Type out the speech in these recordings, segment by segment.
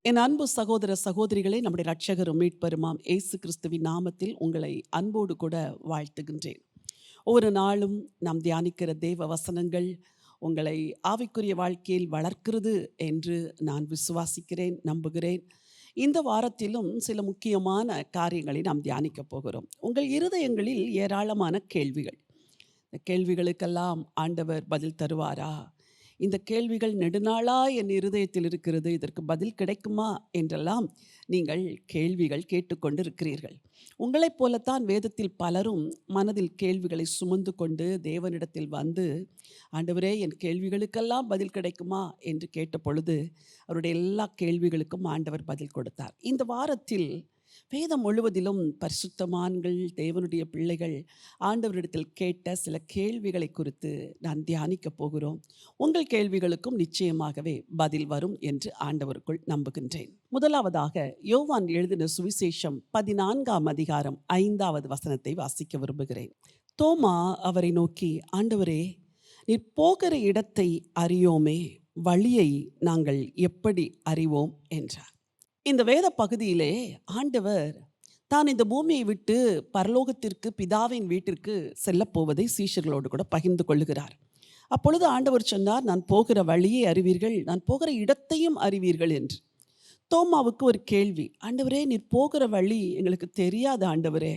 என் அன்பு சகோதர சகோதரிகளே, நம்முடைய இரட்சகரும் மீட்பருமாம் இயேசு கிறிஸ்துவின் நாமத்தில் உங்களை அன்போடு கூட வாழ்த்துகின்றேன். ஒவ்வொரு நாளும் நாம் தியானிக்கிற தேவ வசனங்கள் உங்களை ஆவிக்குரிய வாழ்க்கையில் வளர்க்கிறது என்று நான் விசுவாசிக்கிறேன், நம்புகிறேன். இந்த வாரத்திலும் சில முக்கியமான காரியங்களை நாம் தியானிக்கப் போகிறோம். உங்கள் இருதயங்களில் ஏராளமான கேள்விகள். இந்த கேள்விகளுக்கெல்லாம் ஆண்டவர் பதில் தருவாரா? இந்த கேள்விகள் நெடுநாளா என் இருதயத்தில் இருக்கிறது, இதற்கு பதில் கிடைக்குமா என்றெல்லாம் நீங்கள் கேள்விகள் கேட்டுக்கொண்டு இருக்கிறீர்கள். உங்களைப் போலத்தான் வேதத்தில் பலரும் மனதில் கேள்விகளை சுமந்து கொண்டு தேவனிடத்தில் வந்து, ஆண்டவரே என் கேள்விகளுக்கெல்லாம் பதில் கிடைக்குமா என்று கேட்ட பொழுது அவருடைய எல்லா கேள்விகளுக்கும் ஆண்டவர் பதில் கொடுத்தார். இந்த வாரத்தில் வேதம் முழுவதிலும் பரிசுத்தமான்கள், தேவனுடைய பிள்ளைகள் ஆண்டவரிடத்தில் கேட்ட சில கேள்விகளை குறித்து நான் தியானிக்கப் போகிறோம். உங்கள் கேள்விகளுக்கும் நிச்சயமாகவே பதில் வரும் என்று ஆண்டவருக்குள் நம்புகின்றேன். முதலாவதாக யோவான் எழுதின சுவிசேஷம் 14ஆம் அதிகாரம் 5வது வசனத்தை வாசிக்க விரும்புகிறேன். தோமா அவரை நோக்கி, ஆண்டவரே, நீர் போகிற இடத்தை அறியோமே, வழியை நாங்கள் எப்படி அறிவோம் என்றார். இந்த வேத பகுதியிலே ஆண்டவர் தான் இந்த பூமியை விட்டு பரலோகத்திற்கு, பிதாவின் வீட்டிற்கு செல்லப்போவதை சீஷர்களோடு கூட பகிர்ந்து கொள்ளுகிறார். அப்பொழுது ஆண்டவர் சொன்னார், நான் போகிற வழியை அறிவீர்கள், நான் போகிற இடத்தையும் அறிவீர்கள் என்று. தோமாவுக்கு ஒரு கேள்வி, ஆண்டவரே நீர் போகிற வழி எங்களுக்கு தெரியாது ஆண்டவரே,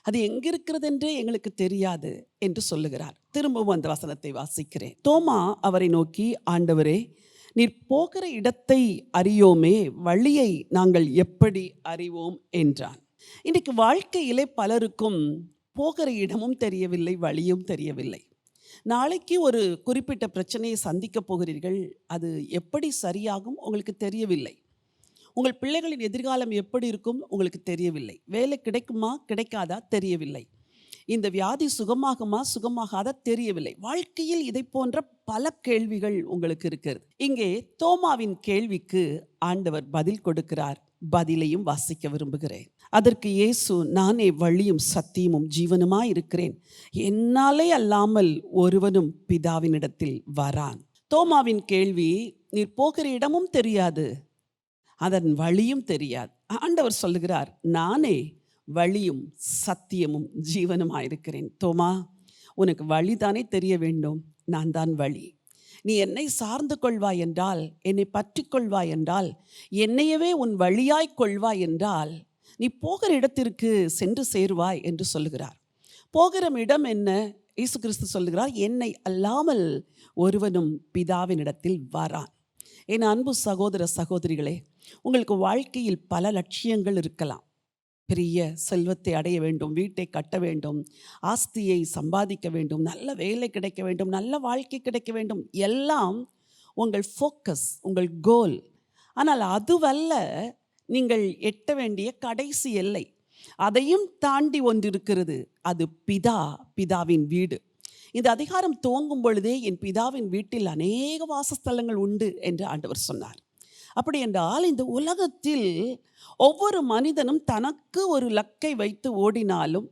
அது எங்கிருக்கிறதென்றே எங்களுக்கு தெரியாது என்று சொல்லுகிறார். திரும்பவும் அந்த வசனத்தை வாசிக்கிறேன். தோமா அவரை நோக்கி, ஆண்டவரே, நீர் போகிற இடத்தை அறியோமே, வழியை நாங்கள் எப்படி அறிவோம் என்றான். இன்றைக்கு வாழ்க்கையிலே பலருக்கும் போகிற இடமும் தெரியவில்லை, வழியும் தெரியவில்லை. நாளைக்கு ஒரு குறிப்பிட்ட பிரச்சனையை சந்திக்கப் போகிறீர்கள், அது எப்படி சரியாகும் உங்களுக்கு தெரியவில்லை. உங்கள் பிள்ளைகளின் எதிர்காலம் எப்படி இருக்கும் உங்களுக்கு தெரியவில்லை. வேலை கிடைக்குமா கிடைக்காதா தெரியவில்லை. இந்த வியாதி சுகமாகுமா சுகமாகாத தெரியவில்லை. வாழ்க்கையில் இதை போன்ற பல கேள்விகள் உங்களுக்கு இருக்கிறது. இங்கே தோமாவின் கேள்விக்கு ஆண்டவர் பதில் கொடுக்கிறார். பதிலையும் வாசிக்க விரும்புகிறேன். அதற்கு இயேசு, நானே வழியும் சத்தியமும் ஜீவனுமாய் இருக்கிறேன், என்னாலே அல்லாமல் ஒருவனும் பிதாவினிடத்தில் வரான். தோமாவின் கேள்வி, நீர் போகிற இடமும் தெரியாது, அதன் வழியும் தெரியாது. ஆண்டவர் சொல்லுகிறார், நானே வழியும் சத்தியமும் ஜீவனுமாயிருக்கிறேன். தோமா, உனக்கு வழிதானே தெரிய வேண்டும், நான் தான் வழி. நீ என்னை சார்ந்து கொள்வாய் என்றால், என்னை பற்றி கொள்வாய் என்றால், என்னையவே உன் வழியாய் கொள்வாய் என்றால், நீ போகிற இடத்திற்கு சென்று சேருவாய் என்று சொல்லுகிறார். போகிற இடம் என்ன? இயேசு கிறிஸ்து சொல்லுகிறார், என்னை அல்லாமல் ஒருவனும் பிதாவினிடத்தில் வரான். என் அன்பு சகோதர சகோதரிகளே, உங்களுக்கு வாழ்க்கையில் பல லட்சியங்கள் இருக்கலாம். பெரிய செல்வத்தை அடைய வேண்டும், வீட்டை கட்ட வேண்டும், ஆஸ்தியை சம்பாதிக்க வேண்டும், நல்ல வேலை கிடைக்க வேண்டும், நல்ல வாழ்க்கை கிடைக்க வேண்டும், எல்லாம் உங்கள் ஃபோக்கஸ், உங்கள் கோல். ஆனால் அதுவல்ல நீங்கள் எட்ட வேண்டிய கடைசி எல்லை. அதையும் தாண்டி ஒன்று இருக்கிறது, அது பிதாவின் வீடு. இந்த அதிகாரம் துவங்கும் பொழுதே, என் பிதாவின் வீட்டில் அநேக வாசஸ்தலங்கள் உண்டு என்று ஆண்டவர் சொன்னார். அப்படி என்றால் இந்த உலகத்தில் ஒவ்வொரு மனிதனும் தனக்கு ஒரு லக்கை வைத்து ஓடினாலும்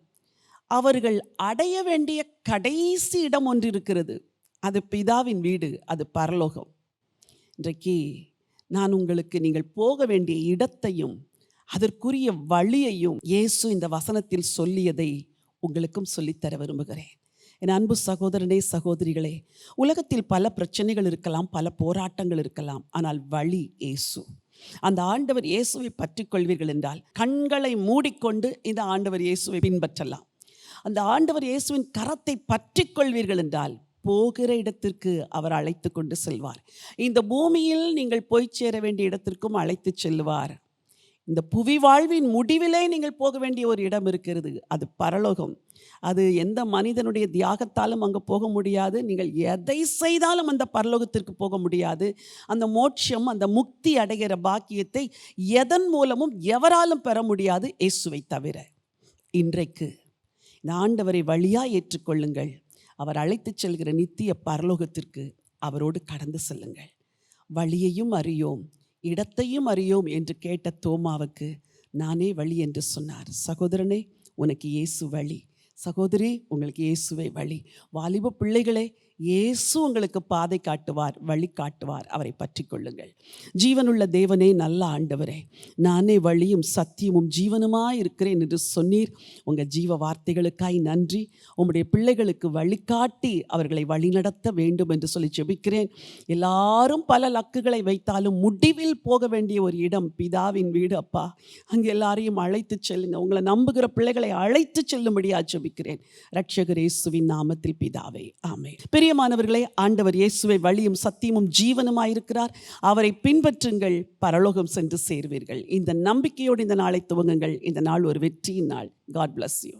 அவர்கள் அடைய வேண்டிய கடைசி இடம் ஒன்று இருக்கிறது, அது பிதாவின் வீடு, அது பரலோகம். இன்றைக்கு நான் உங்களுக்கு நீங்கள் போக வேண்டிய இடத்தையும் அதற்குரிய வழியையும் இயேசு இந்த வசனத்தில் சொல்லியதை உங்களுக்கும் சொல்லித்தர விரும்புகிறேன். என் அன்பு சகோதரனே, சகோதரிகளே, உலகத்தில் பல பிரச்சனைகள் இருக்கலாம், பல போராட்டங்கள் இருக்கலாம், ஆனால் வழி இயேசு. அந்த ஆண்டவர் இயேசுவை பற்றி கொள்வீர்கள் என்றால் கண்களை மூடிக்கொண்டு இந்த ஆண்டவர் இயேசுவை பின்பற்றலாம். அந்த ஆண்டவர் இயேசுவின் கரத்தை பற்றி கொள்வீர்கள் என்றால் போகிற இடத்திற்கு அவர் அழைத்து கொண்டு செல்வார். இந்த பூமியில் நீங்கள் போய் சேர வேண்டிய இடத்திற்கும் அழைத்து செல்வார். இந்த புவி வாழ்வின் முடிவிலே நீங்கள் போக வேண்டிய ஒரு இடம் இருக்கிறது, அது பரலோகம். அது எந்த மனிதனுடைய தியாகத்தாலும் அங்கே போக முடியாது. நீங்கள் எதை செய்தாலும் அந்த பரலோகத்திற்கு போக முடியாது. அந்த மோட்சம், அந்த முக்தி அடைகிற பாக்கியத்தை எதன் மூலமும் எவராலும் பெற முடியாது, இயேசுவை தவிர. இன்றைக்கு இந்த ஆண்டவரை வழியாக ஏற்றுக்கொள்ளுங்கள். அவர் அழைத்து செல்கிற நித்திய பரலோகத்திற்கு அவரோடு கடந்து செல்லுங்கள். வழியையும் அறியோம், இடத்தையும் அறியோம் என்று கேட்ட தோமாவுக்கு நானே வழி என்று சொன்னார். சகோதரனே, உனக்கு இயேசு வழி. சகோதரி, உங்களுக்கு இயேசுவை வழி. வாலிப பிள்ளைகளே, இயேசு உங்களுக்கு பாதை காட்டுவார், வழி காட்டுவார். அவரை பற்றி கொள்ளுங்கள். ஜீவனுள்ள தேவனே, நல்ல ஆண்டவரே, நானே வழியும் சத்தியமும் ஜீவனுமாய் இருக்கிறேன் என்று சொன்னீர். உங்கள் ஜீவ வார்த்தைகளுக்காய் நன்றி. உம்முடைய பிள்ளைகளுக்கு வழிகாட்டி அவர்களை வழிநடத்த வேண்டும் என்று சொல்லி ஜெபிக்கிறேன். எல்லாரும் பல லக்குகளை வைத்தாலும் முடிவில் போக வேண்டிய ஒரு இடம் பிதாவின் வீடு அப்பா. அங்கே எல்லாரையும் அழைத்து செல்லுங்க. உங்களை நம்புகிற பிள்ளைகளை அழைத்து செல்லும்படியா ஜெபிக்கிறேன் இரட்சகர் இயேசுவின் நாமத்தில் பிதாவே, ஆமென். பிரியமானவர்களே, ஆண்டவர் இயேசுவை வழியும் சத்தியமும் ஜீவனுமாயிருக்கிறார். அவரை பின்பற்றுங்கள், பரலோகம் சென்று சேர்வீர்கள். இந்த நம்பிக்கையோடு இந்த நாளை துவங்குங்கள். இந்த நாள் ஒரு வெற்றியின் நாள். God bless you.